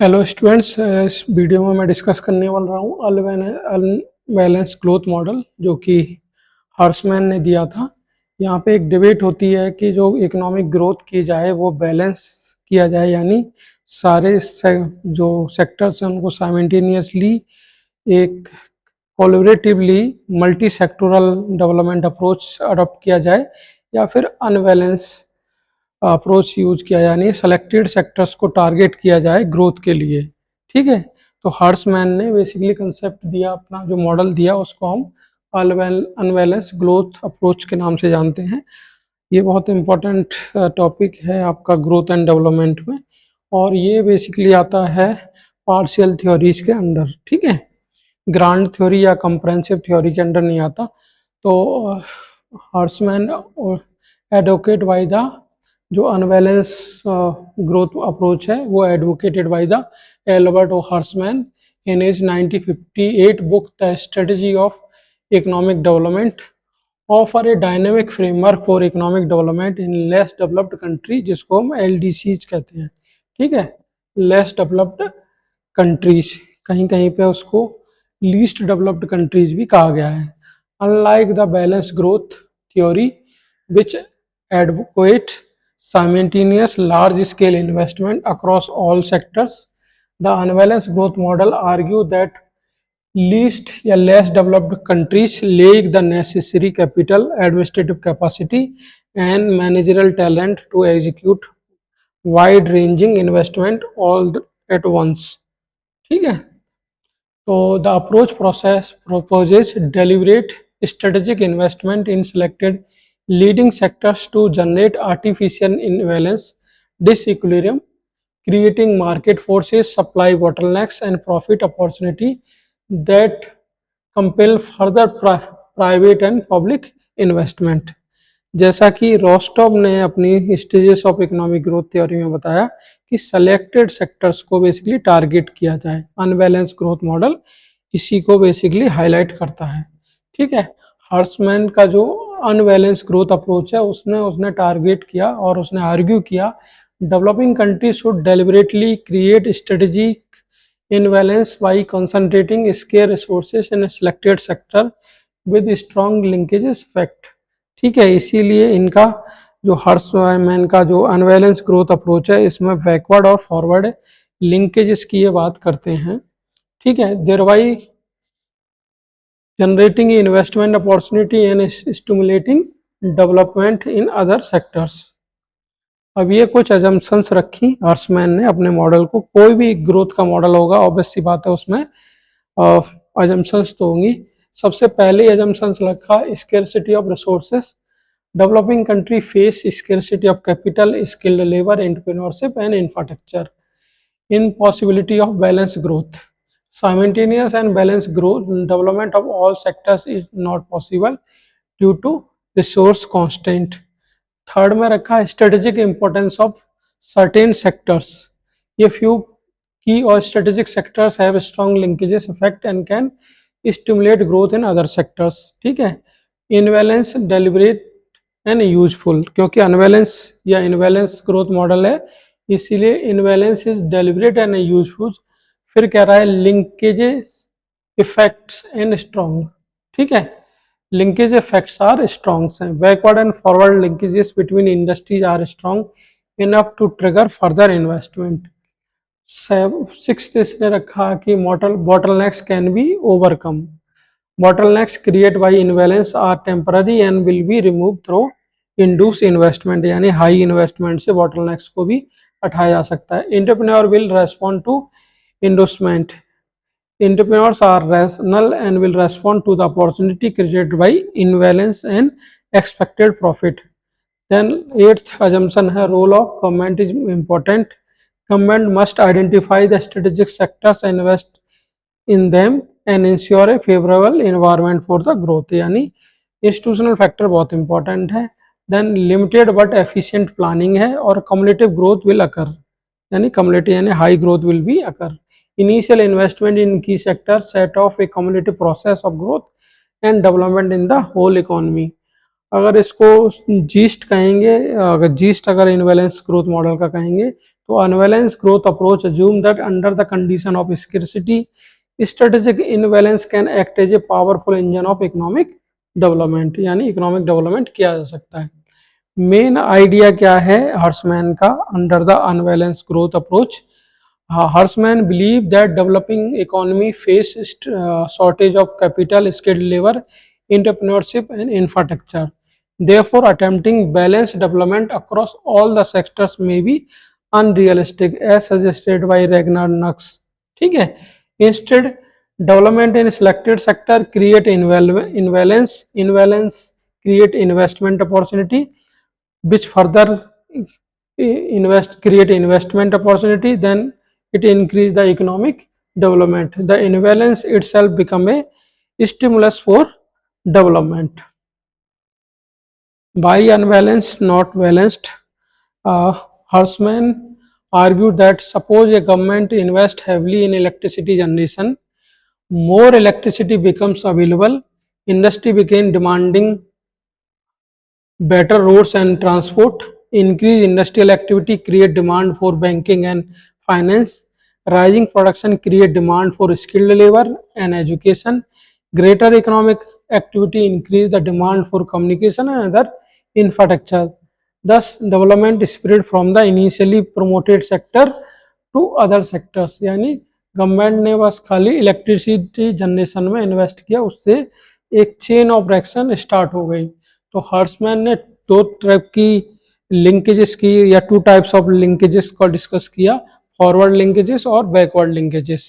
Hello students, इस video में मैं डिस्कस करने वाला हूँ अनबैलेंस ग्रोथ मॉडल जो कि हर्समैन ने दिया था। यहाँ पे एक डिबेट होती है कि जो इकोनॉमिक ग्रोथ की जाए वो बैलेंस किया जाए, यानी जो सेक्टर्स हैं उनको साइमल्टेनियसली एक collaboratively multi sectoral development approach adopt किया जाए, या फिर अनबैलेंस अप्रोच यूज किया, यानी सेलेक्टेड सेक्टर्स को टारगेट किया जाए ग्रोथ के लिए। ठीक है, तो हर्समैन ने बेसिकली कंसेप्ट दिया, अपना जो मॉडल दिया उसको हम अनबैलेंस ग्रोथ अप्रोच के नाम से जानते हैं। ये बहुत इंपॉर्टेंट टॉपिक है आपका ग्रोथ एंड डेवलपमेंट में, और ये बेसिकली आता है पार्शियल थ्योरीज के अंडर। ठीक है, ग्रांड थ्योरी या कंप्रेहेंसिव थ्योरी के अंडर नहीं आता। तो हर्समैन एडवोकेट बाय द जो अनबैलेंस ग्रोथ अप्रोच है वो advocated by the Albert O Hirschman in his 1958 book the strategy of economic development, offer a dynamic framework for economic development in less developed country, जिसको हम LDCs कहते हैं। ठीक है, less developed countries, कहीं कहीं पे उसको लीस्ट डेवलप्ड कंट्रीज भी कहा गया है। Unlike the balance growth theory which advocate simultaneous large-scale investment across all sectors, the unbalanced growth model argue that least या less developed countries lack the necessary capital, administrative capacity, and managerial talent to execute wide-ranging investment all at once. ठीक है, तो the approach process proposes deliberate strategic investment in selected leading sectors to generate artificial imbalance, disequilibrium, creating market forces, supply bottlenecks, and profit opportunity that compel further private and public investment. जैसा कि रोस्टॉव ने अपनी stages of economic growth theory में बताया कि selected sectors को basically target किया जाए। अनबैलेंस ग्रोथ मॉडल इसी को बेसिकली हाईलाइट करता है। ठीक है, हर्समैन का जो अनबैलेंस ग्रोथ अप्रोच है उसने टारगेट किया और उसने आर्ग्यू किया developing country should deliberately create strategic imbalance by concentrating scarce resources in selected sector with strong linkages effect. ठीक है, इसीलिए इनका जो हर्समैन का जो अनबैलेंस ग्रोथ अप्रोच है इसमें बैकवर्ड और फॉरवर्ड लिंकेजेस की ये बात करते हैं। ठीक है, thereby generating investment opportunity and stimulating development in other sectors. अब ये कुछ अजम्पशंस रखी हर्समैन ने अपने मॉडल को। कोई भी ग्रोथ का मॉडल होगा ऑब्वियस सी बात है उसमें अजम्पशंस तो होंगी। सबसे पहले अजम्पशंस रखा scarcity of resources, developing country face scarcity of capital, skilled labour, entrepreneurship and infrastructure, impossibility of balanced growth. Simultaneous and balanced growth development of all sectors is not possible due to resource constraint. Third में रखा strategic importance of certain sectors. ये few key or strategic sectors have strong linkages effect and can stimulate growth in other sectors. ठीक है, imbalance deliberate and useful, क्योंकि unbalance या imbalance growth model है इसीलिए imbalance is deliberate and useful. फिर कह रहा है लिंकेजेस इफेक्ट्स एंड स्ट्रॉन्ग। ठीक है, लिंकेज इफेक्ट्स आर स्ट्रॉन्ग हैं, backward and forward linkages between industries are strong enough to trigger further investment. Sixth इसने रखा कि bottlenecks can be overcome, bottlenecks created by imbalance are temporary and will be removed through induced investment, यानी high investment से bottlenecks को भी हटाया जा सकता है। Entrepreneur will respond to inducement. Entrepreneurs are rational and will respond to the opportunity created by imbalance and expected profit. Then eighth assumption है role of government is important. Government must identify the strategic sectors and invest in them and ensure a favorable environment for the growth, यानी institutional factor बहुत important है। Then limited but efficient planning है, और cumulative growth will occur, यानी cumulative यानी high growth will be occur. Initial investment in key sector set of a cumulative process of growth and development in the whole economy. अगर इसको yeast कहेंगे, अगर yeast अगर imbalance growth model का कहेंगे तो unbalance growth approach assume that under the condition of scarcity strategic imbalance can act as a powerful engine of economic development, यानी economic development किया जा सकता है। मेन आइडिया क्या है हर्समैन का under the unbalance growth approach? Horseman believed that developing economy face shortage of capital, skilled labor, entrepreneurship, and infrastructure. Therefore, attempting balanced development across all the sectors may be unrealistic, as suggested by Ragnar Knox. ठीक है? Instead, development in selected sector create imbalance create investment opportunity, which further create investment opportunity, then it increase the economic development. The imbalance itself become a stimulus for development. Why unbalanced, not balanced? Horseman argued that suppose a government invest heavily in electricity generation, more electricity becomes available, industry begin demanding better roads and transport, increase industrial activity create demand for banking and finance, rising production create demand for skilled labor and education, greater economic activity increase the demand for communication and other infrastructure. Thus, development spread from the initially promoted sector to other sectors. यानी government ने बस खाली electricity generation में invest किया, उससे एक chain of reaction start हो गई। तो हर्समैन ने दो टाइप की लिंकेजेस की या टू टाइप्स ऑफ लिंकेजेस को डिस्कस किया, फॉरवर्ड लिंकेजेस और बैकवर्ड लिंकेजेस।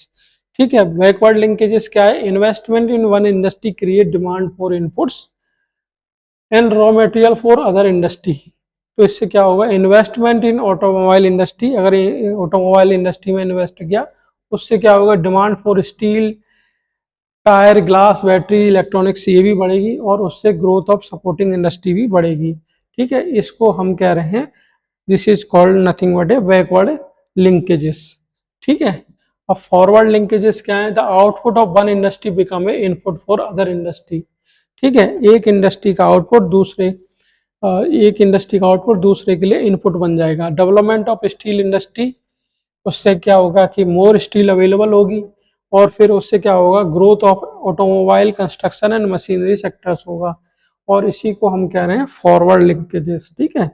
ठीक है, बैकवर्ड लिंकेजेस क्या है? Investment in one industry create demand for inputs and raw material for other industry. तो इससे क्या होगा? इन्वेस्टमेंट इन ऑटोमोबाइल इंडस्ट्री, अगर ऑटोमोबाइल इंडस्ट्री में इन्वेस्ट किया उससे क्या होगा? Demand for steel, tyre, glass, battery, electronics ये भी बढ़ेगी और उससे ग्रोथ ऑफ सपोर्टिंग इंडस्ट्री भी बढ़ेगी। ठीक है, इसको हम कह रहे हैं this is called nothing but A backward linkages. ठीक है, अब फॉरवर्ड लिंकेजेस क्या है? The output of one industry become a input for other industry. ठीक है, एक इंडस्ट्री का आउटपुट दूसरे के लिए इनपुट बन जाएगा। डेवलपमेंट ऑफ स्टील इंडस्ट्री, उससे क्या होगा कि मोर स्टील अवेलेबल होगी और फिर उससे क्या होगा? Growth of automobile, construction and machinery sectors होगा और इसी को हम कह रहे हैं फॉरवर्ड लिंकेजेस। ठीक है,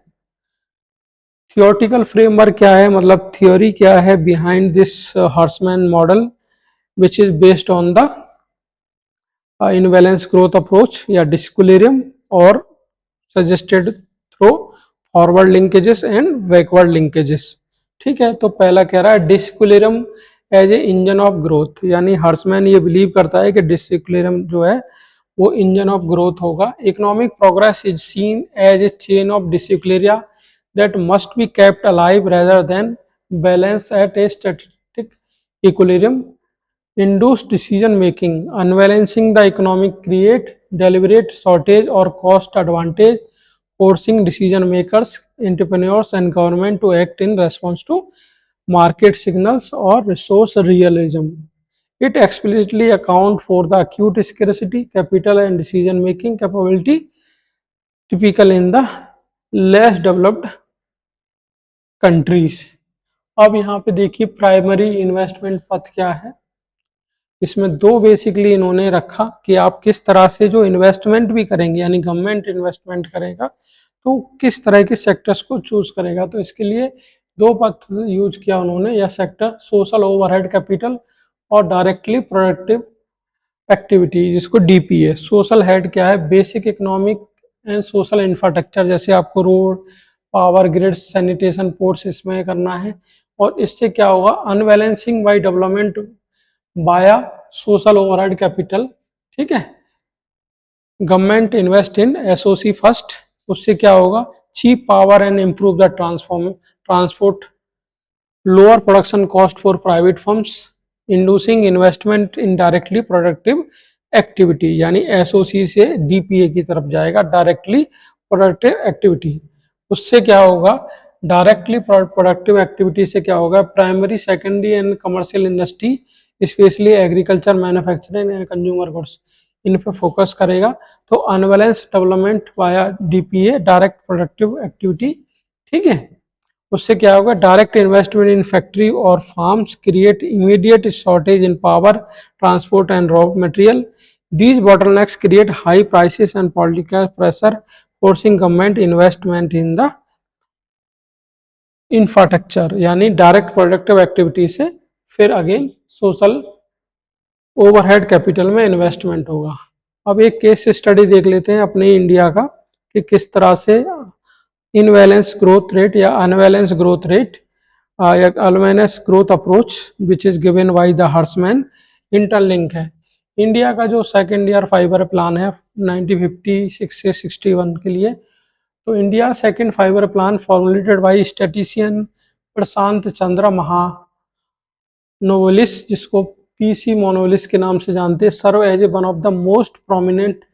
थियोरेटिकल फ्रेमवर्क क्या है, मतलब थ्योरी क्या है behind this Hirschman model which is based on the imbalance growth approach या डिस्क्विलिब्रियम और suggested through forward linkages and backward linkages. ठीक है, तो पहला कह रहा है disequilibrium as a engine of growth, यानी हर्समैन ये बिलीव करता है कि डिस्क्विलिब्रियम जो है वो इंजन ऑफ ग्रोथ होगा। Economic progress is seen as a chain of disequilibria that must be kept alive rather than balance at a static equilibrium. Induced decision making, unbalancing the economic create deliberate shortage or cost advantage, forcing decision makers, entrepreneurs and government to act in response to market signals or resource realism. It explicitly account for the acute scarcity, capital and decision making capability typical in the less developed countries. अब यहाँ पे देखिए primary investment पथ क्या है। इसमें दो basically इन्होंने रखा कि आप किस तरह से जो इन्वेस्टमेंट भी करेंगे, यानी गवर्नमेंट इन्वेस्टमेंट करेगा तो किस तरह के सेक्टर्स को चूज करेगा। तो इसके लिए दो पथ यूज किया उन्होंने, या सेक्टर सोशल ओवरहेड कैपिटल और डायरेक्टली प्रोडक्टिव एक्टिविटी, जिसको डीपीए। सोशल हेड क्या है? Basic economic and social infrastructure, जैसे आपको road, power grid, sanitation, ports इसमें करना है। और इससे क्या होगा? Unbalancing by development via social overhead capital. ठीक है, government invest in SOC first, उससे क्या होगा? Cheap power and improve the transport, lower production cost for private firms, inducing investment in directly productive activity, यानी एसओसी से DPA की तरफ जाएगा, डायरेक्टली प्रोडक्टिव एक्टिविटी। उससे क्या होगा? डायरेक्टली प्रोडक्टिव एक्टिविटी से क्या होगा? Primary, secondary and commercial industry, specially agriculture, manufacturing and consumer goods, इन पे फोकस करेगा। तो unbalance development via DPA, direct productive activity. ठीक है, उससे क्या होगा, डायरेक्ट इन्वेस्टमेंट इन फैक्ट्री और farms create immediate shortage in power, transport and raw material. These bottlenecks create high prices and political pressure, forcing government investment in the infrastructure. यानी direct productive activity से फिर again social overhead capital में investment होगा. अब एक case study देख लेते हैं अपने इंडिया का कि किस तरह से इनबैलेंस ग्रोथ रेट या अनबैलेंस ग्रोथ रेट या unbalance growth approach which is given by the Hirschman interlink है. इंडिया का जो सेकेंड ईयर 5 ईयर प्लान है 1956 से 61 के लिए, तो India second 5 year plan formulated by statistician Prasanta Chandra Mahalanobis, जिसको पीसी मोनोवलिस के नाम से जानते हैं, served as a one of the most prominent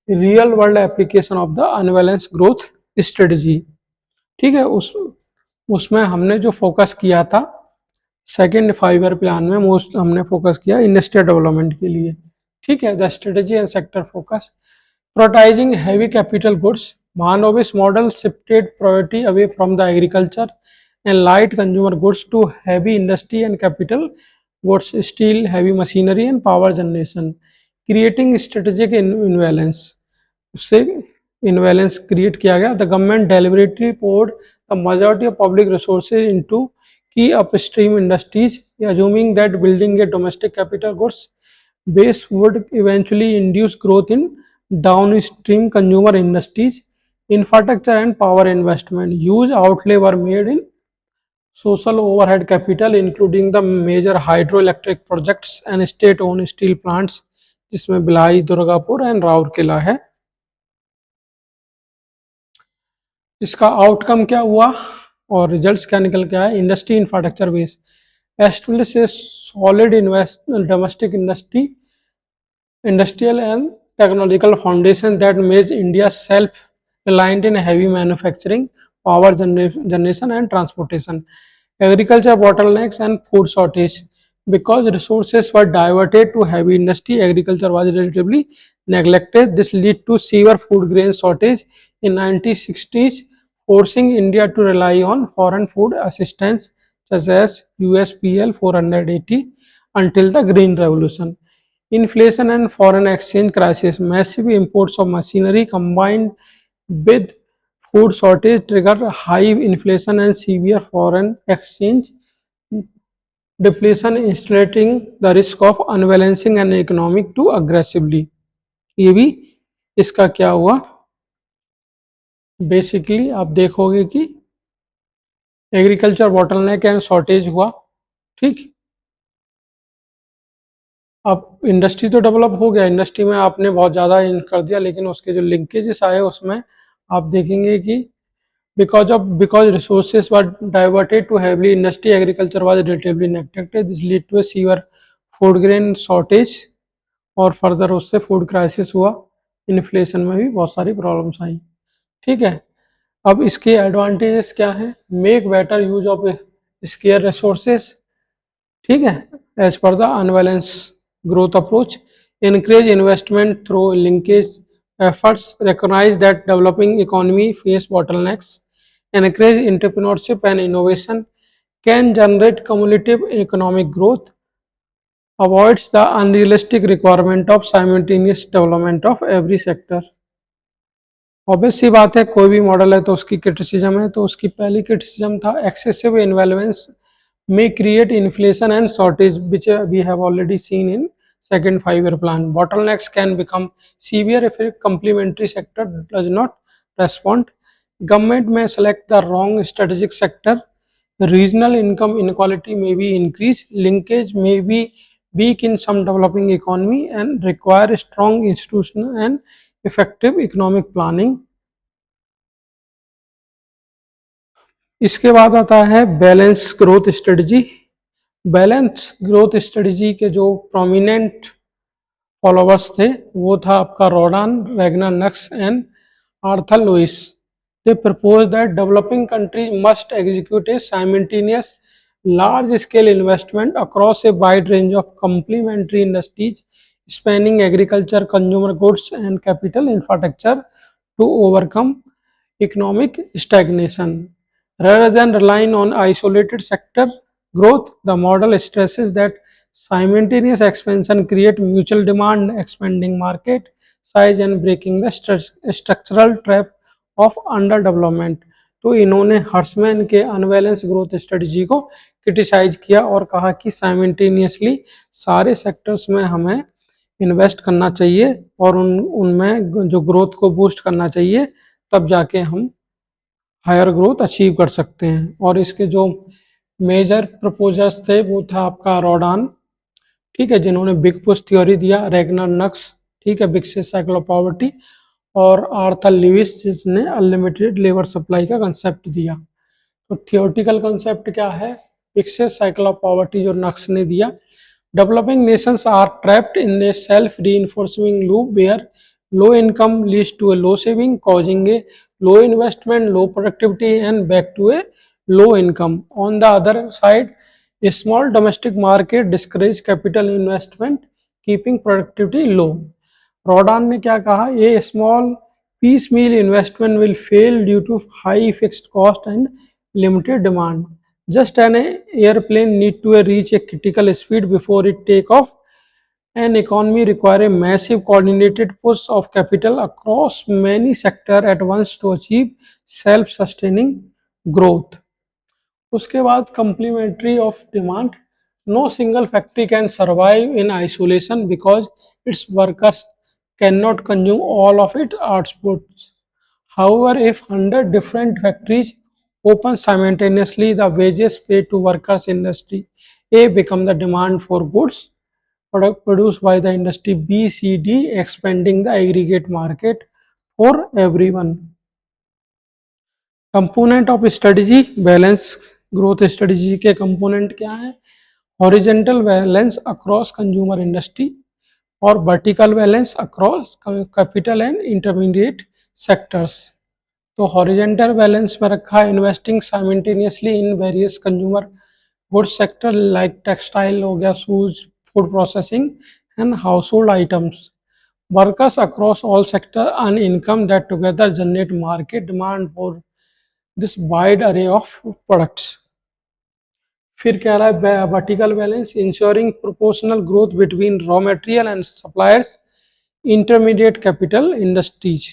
real world application of the unbalance growth strategy. ठीक है, उसमें हमने जो फोकस किया था सेकेंड 5 ईयर प्लान में, मोस्ट हमने फोकस किया इंडस्ट्रियल डेवलपमेंट के लिए. ठीक है, the strategy and sector focus. Prioritising heavy capital goods, महानोविस model shifted priority away from the agriculture and light consumer goods to heavy industry and capital goods, steel, heavy machinery and power generation, creating strategic imbalance. उससे imbalance create किया गया. The government deliberately poured the majority of public resources into key upstream industries, assuming that building a domestic capital goods base would eventually induce growth in downstream consumer industries. Infrastructure and power investment. Huge outlay were made in social overhead capital, including the major hydroelectric projects and state-owned steel plants, जिसमें Bhilai, Durgapur and Rourkela है. इसका outcome क्या हुआ और results क्या निकल के आए. Industry infrastructure base establish A solid domestic industrial and technological foundation that makes India self reliant in heavy manufacturing, power generation and transportation. Agriculture bottlenecks and food shortage. Because resources were diverted to heavy industry, agriculture was relatively neglected. This led to severe food grain shortage in 1960s, forcing India to rely on foreign food assistance such as USPL 480 until the Green Revolution. Inflation and foreign exchange crisis. Massive imports of machinery combined with food shortage triggered high inflation and severe foreign exchange depletion, illustrating the risk of unbalancing an economic too aggressively. ये भी इसका क्या हुआ, basically आप देखोगे कि agriculture bottleneck and shortage हुआ. ठीक, अब इंडस्ट्री तो डेवलप हो गया, इंडस्ट्री में आपने बहुत ज़्यादा इन कर दिया, लेकिन उसके जो लिंकेजेस आए उसमें आप देखेंगे कि because resources were diverted to heavily industry, agriculture was relatively neglected. This led to a severe food grain shortage और फर्दर उससे फूड क्राइसिस हुआ. इन्फ्लेशन में भी बहुत सारी प्रॉब्लम्स आई. ठीक है, अब इसके एडवांटेजेस क्या हैं. Make better use of scarce resources. ठीक है, as per the unbalance growth approach. encourage investment through linkage efforts. Recognize that developing economy face bottlenecks. Encourage entrepreneurship and innovation. Can generate cumulative economic growth. Avoids the unrealistic requirement of simultaneous development of every sector. Obvious सी बात है, कोई भी model है तो उसकी criticism है. तो उसकी पहली क्रिटिसिज्म था excessive इन्वेलवेंस may create inflation and shortage, which we have already seen in second 5 year plan. Bottlenecks can become severe if a complementary sector does not respond. Government may select the wrong strategic sector. Regional income inequality may be increased. Linkage may be weak in some developing economy and require strong institutional and effective economic planning. इसके बाद आता है balance growth strategy. Balance growth strategy के जो prominent followers थे वो था आपका Rodan, Wagner, Nurkse and Arthur Lewis. They propose that developing country must execute a simultaneous large scale investment across a wide range of complementary industries spanning agriculture, consumer goods and capital infrastructure to overcome economic stagnation. Rather than relying on isolated sector growth, the model stresses that simultaneous expansion create mutual demand, expanding market size and breaking the structural trap of underdevelopment. तो इन्होंने हर्समैन के unbalance growth strategy को criticise किया और कहा कि simultaneously सारे sectors में हमें इन्वेस्ट करना चाहिए और उनमें जो ग्रोथ को बूस्ट करना चाहिए, तब जाके हम हायर ग्रोथ अचीव कर सकते हैं। और इसके जो मेजर प्रपोजर्स थे वो था आपका रॉडान, ठीक है, जिन्होंने बिग पुश थ्योरी दिया, रेगनर नक्स, ठीक है, विकसित साइकिल ऑफ पॉवर्टी, और आर्थर लुइस जिसने अनलिमिटेड लेबर सप्लाई का कंसेप्ट दिया। तो थियोरटिकल कंसेप्ट क्या है? विकसित साइकिल ऑफ पॉवर्टी जो नक्स ने दिया, developing nations are trapped in a self reinforcing loop where low income leads to a low saving, causing a low investment, low productivity, and back to a low income. On the other side, a small domestic market discourages capital investment, keeping productivity low. रॉडान ने क्या कहा? A small piecemeal investment will fail due to high fixed cost and limited demand. Just an airplane need to reach a critical speed before it take off. An economy require a massive coordinated push of capital across many sectors at once to achieve self-sustaining growth. उसके बाद complementary of demand. No single factory can survive in isolation because its workers cannot consume all of its outputs. However, if 100 different factories open simultaneously, the wages paid to workers in industry A become the demand for goods product produced by the industry B, C, D, expanding the aggregate market for everyone. Component of strategy, balance growth strategy के कंपोनेंट क्या है? Horizontal balance across consumer industry और vertical balance across capital and intermediate sectors. तो हॉरिजेंटल बैलेंस में रखा है investing simultaneously in various consumer goods sector like textile हो गया, shoes, food processing and household items. Workers across all sectors earn income that together generate market demand for this wide array of products. फिर कह रहा है vertical balance, ensuring proportional growth between raw material and suppliers, intermediate capital industries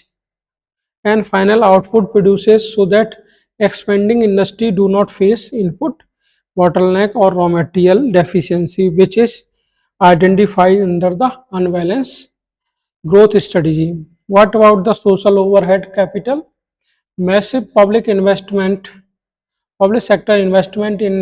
and final output produces so that expanding industry do not face input bottleneck or raw material deficiency, which is identified under the unbalanced growth strategy. What about the social overhead capital? Massive public investment, public sector investment in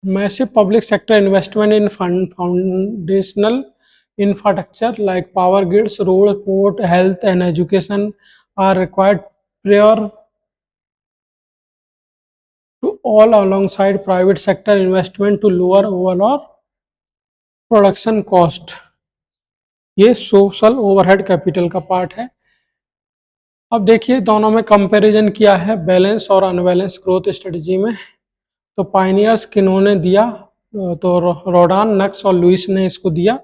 massive public sector investment in foundational infrastructure like power grids, road, port, health, and education are required prior to all alongside private sector investment to lower overall production cost. ये social overhead capital का part है। अब देखिए दोनों में comparison किया है balance और अनबैलेंस ग्रोथ स्ट्रेटजी में। तो पायनियर्स किन्होंने दिया? तो रॉडान, नक्स और लुइस ने इसको दिया,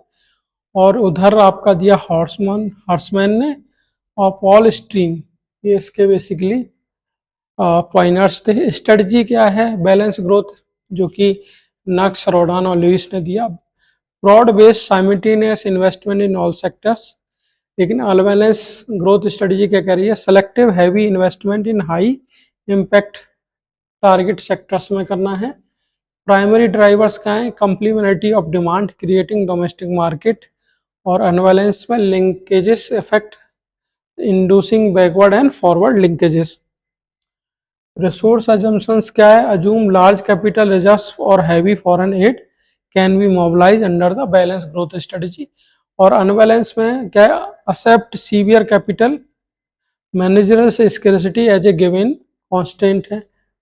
और उधर आपका दिया हॉर्समैन ने और पॉल स्ट्रीम, ये इसके बेसिकली पायनियर्स थे। स्ट्रेटजी क्या है बैलेंस ग्रोथ, जो कि नक्स, रॉडान और लुइस ने दिया? Broad based simultaneous investment in all sectors. लेकिन अनबैलेंस ग्रोथ स्ट्रेटजी क्या कह रही है? Selective heavy investment in high impact target sectors में करना है। प्राइमरी ड्राइवर्स क्या है? Complementary of demand, creating domestic market, और अनबैलेंस में linkages effect, inducing backward and forward linkages. Resource assumptions क्या है? अज्यूम लार्ज कैपिटल रिजर्व्स और heavy foreign aid can be mobilise under the balance growth strategy. और unbalance में क्या है? Except severe capital managerial से scarcity as a given constant है।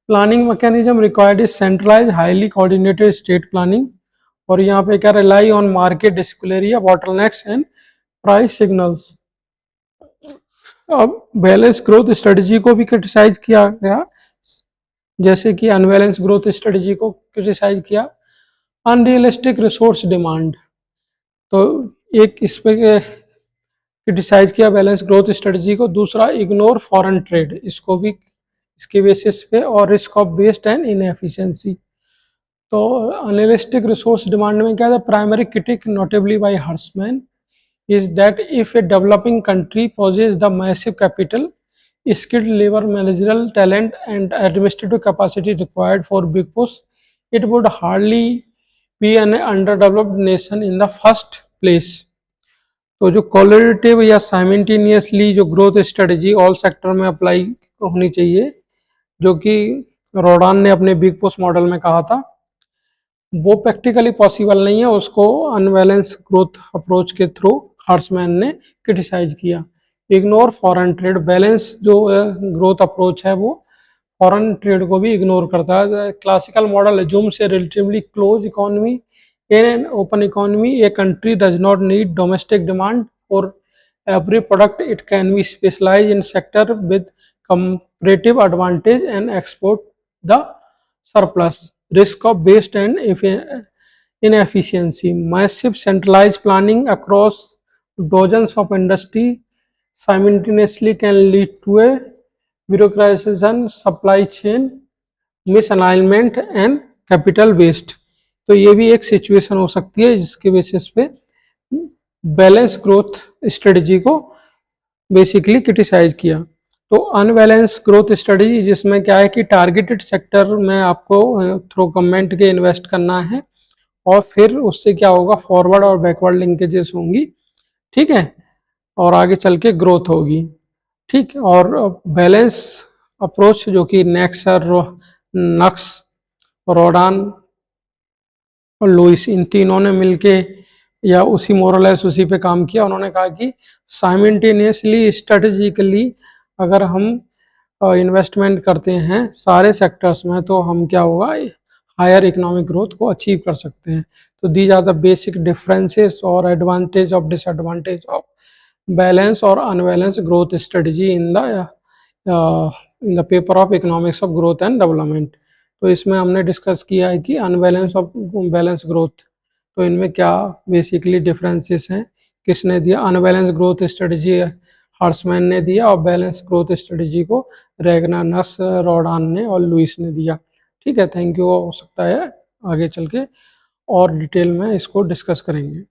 Planning mechanism required is centralise highly coordinated state planning. और यहाँ पे क्या? Rely on market disequilibria, bottlenecks and price signals. अब बैलेंस ग्रोथ स्ट्रेटजी को भी क्रिटिसाइज किया गया, जैसे कि अनबैलेंस ग्रोथ स्ट्रेटजी को क्रिटिसाइज किया। अनरियलिस्टिक रिसोर्स डिमांड, तो एक इस पे क्रिटिसाइज किया बैलेंस ग्रोथ स्ट्रेटजी को। दूसरा, इग्नोर फॉरेन ट्रेड, इसको भी इसके बेसिस पे, और risk of waste and inefficiency. तो अनरियलिस्टिक रिसोर्स डिमांड में क्या था, primary critic notably by Hirschman is that if a developing country possesses the massive capital, skilled labor, managerial talent, and administrative capacity required for big push, it would hardly be an underdeveloped nation in the first place. तो जो कोलरेटिव या simultaneously जो growth strategy all sector में apply होनी चाहिए, जो कि रोडान ने अपने बिग पुश मॉडल में कहा था, वो प्रैक्टिकली पॉसिबल नहीं है। उसको अनबैलेंस ग्रोथ अप्रोच के थ्रू हर्समैन ने क्रिटिसाइज किया। इग्नोर फॉरेन ट्रेड, बैलेंस जो ग्रोथ अप्रोच है वो फॉरेन ट्रेड को भी इग्नोर करता है। Classical model assumes a relatively close economy in an open economy. A country does not need domestic demand for every product, it can be specialise in sector with comparative advantage and export the surplus. Risk of waste and inefficiency. Massive centralized planning across dozens of industry simultaneously can lead to a bureaucratization, supply chain misalignment and capital waste. तो ये भी एक situation हो सकती है जिसके basis पे balance growth strategy को बेसिकली क्रिटिसाइज किया। तो अनबैलेंस ग्रोथ स्ट्रेटजी जिसमें क्या है कि टारगेटेड सेक्टर में आपको थ्रू गवर्नमेंट के इन्वेस्ट करना है, और फिर उससे क्या होगा, फॉरवर्ड और बैकवर्ड लिंकेजेस होंगी, ठीक है, और आगे चल के ग्रोथ होगी, ठीक। और बैलेंस अप्रोच जो कि नक्स, रोडान और लुइस, इन तीनों ने मिलके या उसी मोरलेस उसी पे काम किया। उन्होंने कहा कि साइमल्टेनियसली स्ट्रेटेजिकली अगर हम इन्वेस्टमेंट करते हैं सारे सेक्टर्स में, तो हम क्या होगा, हायर इकोनॉमिक ग्रोथ को अचीव कर सकते हैं। तो these are the basic differences और advantage of disadvantage of balance और unbalance growth strategy in the paper of economics of growth and development. तो इसमें हमने डिस्कस किया है कि अनबैलेंस ऑफ बैलेंस ग्रोथ, तो इनमें क्या बेसिकली डिफरेंसेस हैं, किसने दिया, अनबैलेंस ग्रोथ स्ट्रेटजी हर्समैन ने दिया, और बैलेंस ग्रोथ स्ट्रेटजी को रैगनारस, रोडान ने और लुइस ने दिया, ठीक है। Thank you. हो सकता है आगे चल के और डिटेल में इसको डिस्कस करेंगे।